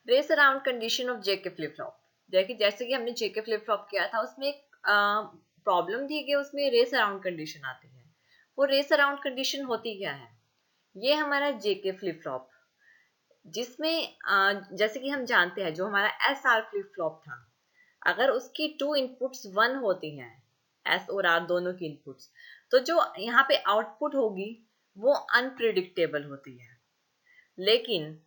Race around condition of JK flip flop. देखिए जैसे कि हमने जेके फ्लिप फ्लॉप किया था उसमें एक प्रॉब्लम थी कि उसमें रेस अराउंड कंडीशन आती है। वो रेस अराउंड कंडीशन होती क्या है? ये हमारा जेके फ्लिप फ्लॉप जिसमें जैसे कि हम जानते हैं जो हमारा एस आर फ्लिप फ्लॉप था, अगर उसकी टू इनपुट्स वन होती हैं, एस और आर दोनों की इनपुट्स, तो जो यहाँ पे आउटपुट होगी वो अनप्रिडिक्टेबल होती है। लेकिन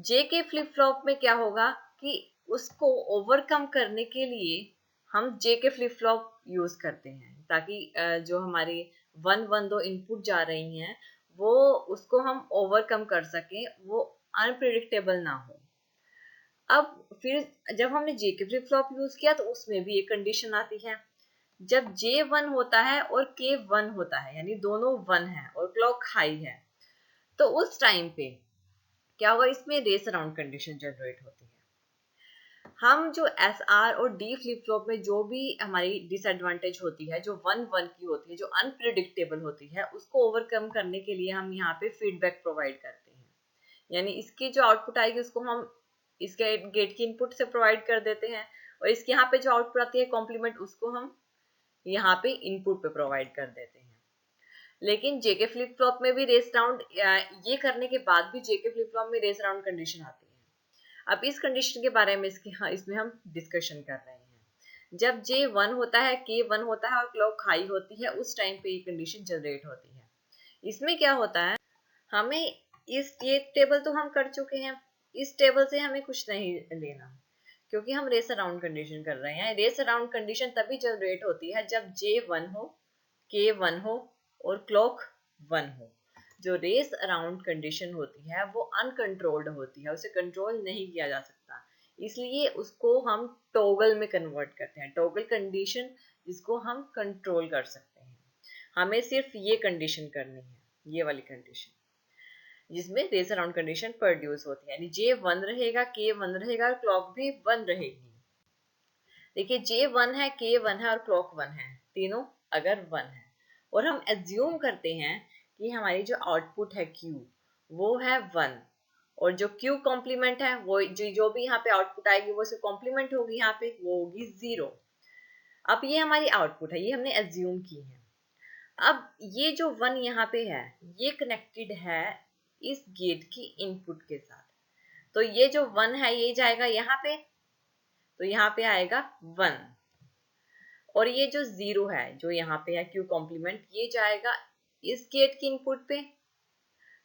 जेके फ्लिप फ्लॉप में क्या होगा कि उसको ओवरकम करने के लिए हम जेके फ्लिप फ्लॉप यूज करते हैं ताकि जो हमारी 1 1 2 इनपुट जा रही हैं वो उसको हम ओवरकम कर सकें, वो अनप्रिडिक्टेबल ना हो। अब फिर जब हमने जेके फ्लिप फ्लॉप यूज किया तो उसमें भी एक कंडीशन आती है, जब J1 होता है और K1 होता है यानी दोनों 1 है और क्लॉक हाई है, तो उस टाइम पे क्या होगा, इसमें रेस अराउंड कंडीशन जनरेट होती है। हम जो एस आर और डी फ्लिप फ्लॉप में जो भी हमारी डिसएडवांटेज होती है, जो 1 1 की होती है, जो अनप्रिडिक्टेबल होती है, उसको ओवरकम करने के लिए हम यहाँ पे फीडबैक प्रोवाइड करते हैं। यानी इसकी जो आउटपुट आएगी उसको हम इसके गेट की इनपुट से प्रोवाइड कर देते हैं और इसके यहाँ पे जो आउटपुट आती है कॉम्प्लीमेंट, उसको हम यहाँ पे इनपुट पे प्रोवाइड कर देते हैं। लेकिन जेके फ्लिप फ्लॉप में भी रेस राउंड, ये करने के बाद भी जेके फ्लिप फ्लॉप में रेस राउंड कंडीशन आती है। अब इस कंडीशन के बारे में इसमें हम डिस्कशन कर रहे हैं। जब J1 होता है, K1 होता है और क्लॉक हाई होती है, उस टाइम पे ये कंडीशन जनरेट होती है। इसमें क्या होता है, हमें ये टेबल तो हम कर चुके हैं, इस टेबल से हमें कुछ नहीं लेना क्योंकि हम रेस अराउंड कंडीशन कर रहे हैं। रेस अराउंड कंडीशन तभी जनरेट होती है जब J1 हो, K1 हो और क्लॉक 1 हो। जो रेस अराउंड कंडीशन होती है वो अनकंट्रोल्ड होती है, उसे कंट्रोल नहीं किया जा सकता, इसलिए उसको हम टॉगल में कन्वर्ट करते हैं। टॉगल कंडीशन जिसको हम कंट्रोल कर सकते हैं। हमें सिर्फ ये कंडीशन करनी है, ये वाली कंडीशन जिसमें रेस अराउंड कंडीशन प्रोड्यूस होती है, यानी J1 रहेगा, K1 रहेगा और क्लॉक भी 1 रहेगी। देखिए J1 है, K1 है और क्लॉक 1 है, तीनों अगर 1 है और हम एज्यूम करते हैं कि हमारी जो आउटपुट है Q वो है 1 और जो Q कॉम्प्लीमेंट है वो जो भी यहाँ पे आउटपुट आएगी वो उसकी कॉम्प्लीमेंट होगी, यहाँ पे वो होगी 0। अब ये हमारी आउटपुट है, ये हमने एज्यूम की है। अब ये जो 1 यहाँ पे है ये कनेक्टेड है इस गेट की इनपुट के साथ, तो ये जो 1 है ये जाएगा यहाँ पे, तो यहाँ पे आएगा 1 और ये जो 0 है जो यहाँ पे है Q कॉम्प्लीमेंट, ये जाएगा इस गेट की इनपुट पे,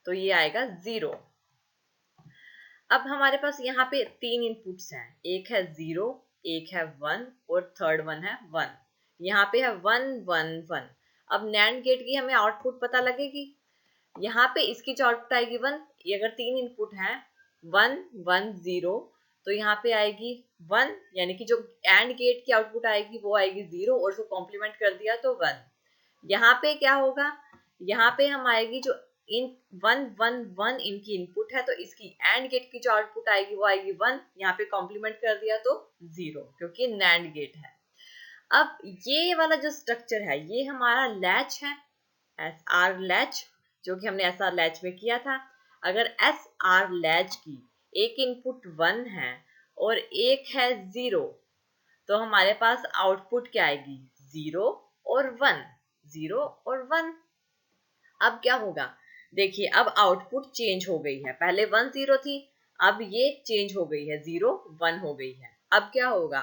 तो ये आएगा 0। अब हमारे पास यहाँ पे 3 इनपुट्स हैं, एक है 0, एक है 1 और थर्ड वन है 1। यहाँ पे है 1 1 1। अब NAND गेट की हमें आउटपुट पता लगेगी, यहाँ पे इसकी जो आउटपुट आएगी 1, ये अगर 3 इनपुट है 1 1 0, तो यहाँ पे आएगी 1, यानी कि जो AND गेट की आउटपुट आएगी वो आएगी 0 और उसको कॉम्प्लीमेंट कर दिया तो 1। यहाँ पे क्या होगा, यहाँ पे हम आएगी जो इन 1 1 1 इनकी इनपुट है, तो इसकी AND गेट की जो आउटपुट आएगी वो आएगी 1, यहाँ पे कॉम्प्लीमेंट कर दिया तो 0 क्योंकि NAND गेट है। अब ये वाला जो स्ट्रक्चर है ये हमारा लैच है, SR लैच, जो कि हमने SR लैच में किया था। अगर SR लैच की एक इनपुट 1 है और एक है 0, तो हमारे पास आउटपुट क्या आएगी, 0 और 1, 0 और 1। अब क्या होगा, देखिए अब आउटपुट चेंज हो गई है, पहले 1 0 थी, अब ये चेंज हो गई है, 0 1 हो गई है। अब क्या होगा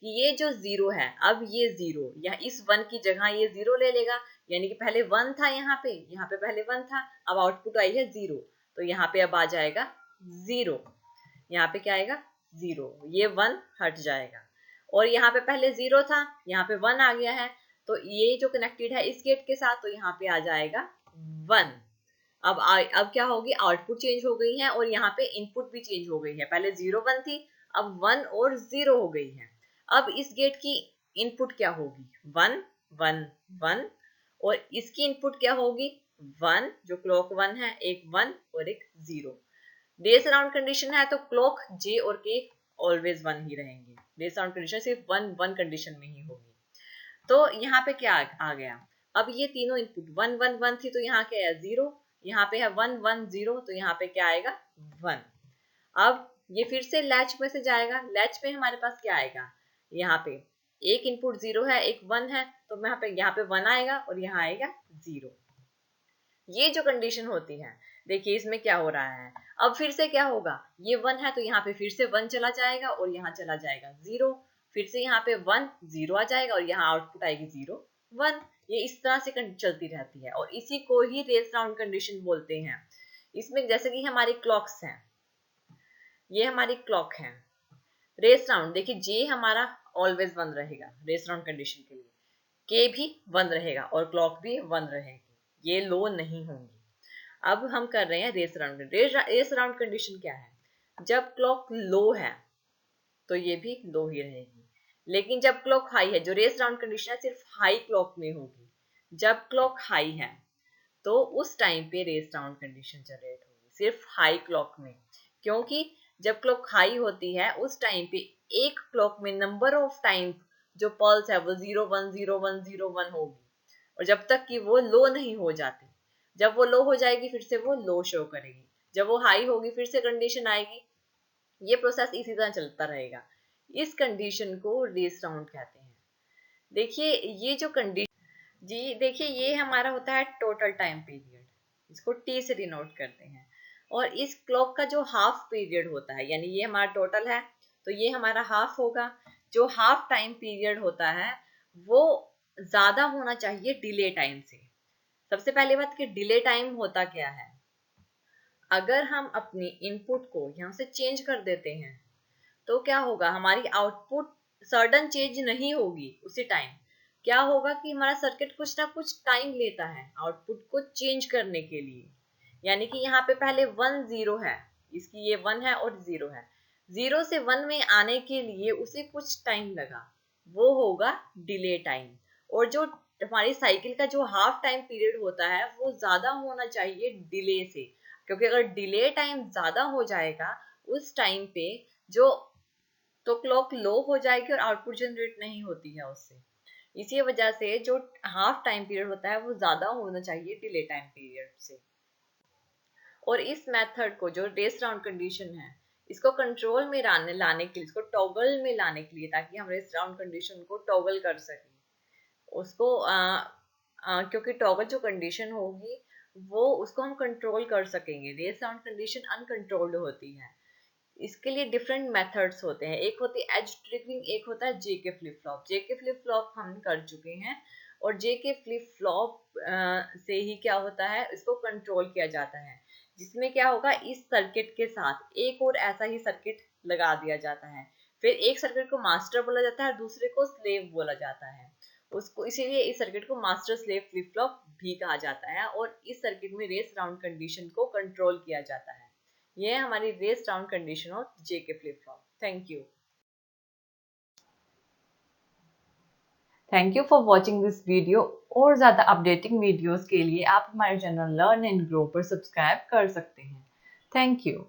कि ये जो 0 है, अब ये 0 या इस 1 की जगह ये 0 ले लेगा, यानी कि पहले 1 था यहाँ पे पहले 1 था, अब आउटपुट आई है 0, तो यहाँ पे अब आ जाएगा 0, यहाँ पे क्या आएगा 0, ये 1 हट जाएगा और यहाँ पे पहले 0 था, यहाँ पे 1 आ गया है, तो ये जो कनेक्टेड है इस गेट के साथ, तो यहाँ पे आ जाएगा 1। अब क्या होगी, आउटपुट चेंज हो गई है और यहाँ पे इनपुट भी चेंज हो गई है, पहले 0 1 थी, अब 1 और 0 हो गई है। अब इस गेट की इनपुट क्या होगी, 1 1 1 और इसकी इनपुट क्या होगी 1, जो क्लॉक 1 है, एक 1 और एक 0। रेस अराउंड कंडीशन है तो क्लॉक J और K ऑलवेज 1 ही रहेंगे, रेस अराउंड कंडीशन सिर्फ 1 1 कंडीशन में ही होगी। तो यहाँ पे क्या आ गया, अब ये तीनों इनपुट 1 1 1 थी, तो यहाँ क्या है 0, यहाँ पे है 1 1 0, तो यहाँ पे क्या आएगा 1। अब ये फिर से लैच में से जाएगा। लैच में हमारे पास क्या आएगा, यहाँ पे एक इनपुट 0 है, एक 1 है, तो यहाँ पे 1 आएगा और यहाँ आएगा 0। ये जो कंडीशन होती है, देखिए इसमें क्या हो रहा है, अब फिर से क्या होगा, ये 1 है तो यहाँ पे फिर से 1 चला जाएगा और यहाँ चला जाएगा 0, फिर से यहाँ पे 1 0 आ जाएगा और यहाँ आउटपुट आएगी 0 1। ये इस तरह से चलती रहती है और इसी को ही रेस राउंड कंडीशन बोलते हैं। इसमें जैसे कि हमारी क्लॉक्स हैं, ये हमारी क्लॉक है रेस राउंड, देखिए जे हमारा ऑलवेज 1 रहेगा रेस राउंड कंडीशन के लिए, के भी 1 रहेगा और क्लॉक भी 1 रहेगी, ये लो नहीं होंगी। अब हम कर रहे हैं race round. Race round condition क्या है, जब क्लॉक लो है तो ये भी लो ही रहेगी, लेकिन जब क्लॉक हाई है, जो रेस राउंड कंडीशन है सिर्फ हाई क्लॉक में होगी। जब क्लॉक हाई है तो उस टाइम पे रेस राउंड कंडीशन जनरेट होगी, सिर्फ हाई क्लॉक में, क्योंकि जब क्लॉक हाई होती है उस टाइम पे एक क्लॉक में नंबर ऑफ टाइम जो पल्स है वो 0 1 0 1 0 1 होगी, और जब तक कि वो लो नहीं हो जाती, जब वो लो हो जाएगी फिर से वो लो शो करेगी, जब वो हाई होगी फिर से कंडीशन आएगी। ये प्रोसेस इसी तरह चलता रहेगा। इस कंडीशन को रेस राउंड कहते हैं। देखिए ये जो कंडीशन, जी देखिए ये हमारा होता है टोटल टाइम पीरियड, इसको टी से डिनोट करते हैं। और इस क्लॉक का जो हाफ पीरियड होता है, यानी ये हमारा टोटल है तो ये हमारा हाफ होगा। जो हाफ टाइम पीरियड होता है वो ज्यादा होना चाहिए डिले टाइम से। सबसे पहली बात कि डिले टाइम होता क्या है, अगर हम अपनी इनपुट को यहाँ से चेंज कर देते हैं तो क्या होगा, हमारी आउटपुट सडन चेंज नहीं होगी उसी टाइम। क्या होगा कि हमारा सर्किट कुछ ना कुछ टाइम लेता है आउटपुट को चेंज करने के लिए, यानी कि यहाँ पे पहले 1 0 है, इसकी ये 1 है और 0 है, 0 से 1 में आने के लिए उसे कुछ टाइम लगा, वो होगा डिले टाइम। और जो हमारी साइकिल का जो हाफ टाइम पीरियड होता है वो ज्यादा होना चाहिए डिले से, क्योंकि अगर डिले टाइम ज्यादा हो जाएगा उस टाइम पे जो तो क्लॉक लो हो जाएगी और आउटपुट जनरेट नहीं होती है उससे। इसी वजह से जो हाफ टाइम पीरियड होता है वो ज्यादा होना चाहिए डिले टाइम पीरियड से। और इस मेथड को जो रेस राउंड कंडीशन है इसको कंट्रोल में लाने के लिए, इसको टॉगल में लाने के लिए, ताकि हम रेस राउंड कंडीशन को टॉगल कर सकें उसको, क्योंकि टॉगल जो कंडीशन होगी वो उसको हम कंट्रोल कर सकेंगे। रेस राउंड कंडीशन अनकंट्रोल्ड होती है, इसके लिए डिफरेंट मेथड्स होते हैं। एक होती है एज ट्रिगरिंग, एक होता है जेके फ्लिप फ्लॉप। जेके फ्लिप फ्लॉप हम कर चुके हैं, और जेके फ्लिप फ्लॉप से ही क्या होता है, इसको कंट्रोल किया जाता है, जिसमें क्या होगा, इस सर्किट के साथ एक और ऐसा ही सर्किट लगा दिया जाता है। फिर एक सर्किट को मास्टर बोला जाता है, दूसरे को स्लेव बोला जाता है उसको, इसीलिए इस सर्किट को मास्टर स्लेव फ्लिप फ्लॉप भी कहा जाता है। और इस सर्किट में रेस राउंड कंडीशन को कंट्रोल किया जाता है। ये है हमारी race round condition of JK flip flop. Thank you for watching this video. और ज़्यादा अपडेटिंग वीडियोस के लिए आप हमारे चैनल लर्न एंड ग्रो पर सब्सक्राइब कर सकते हैं। Thank you.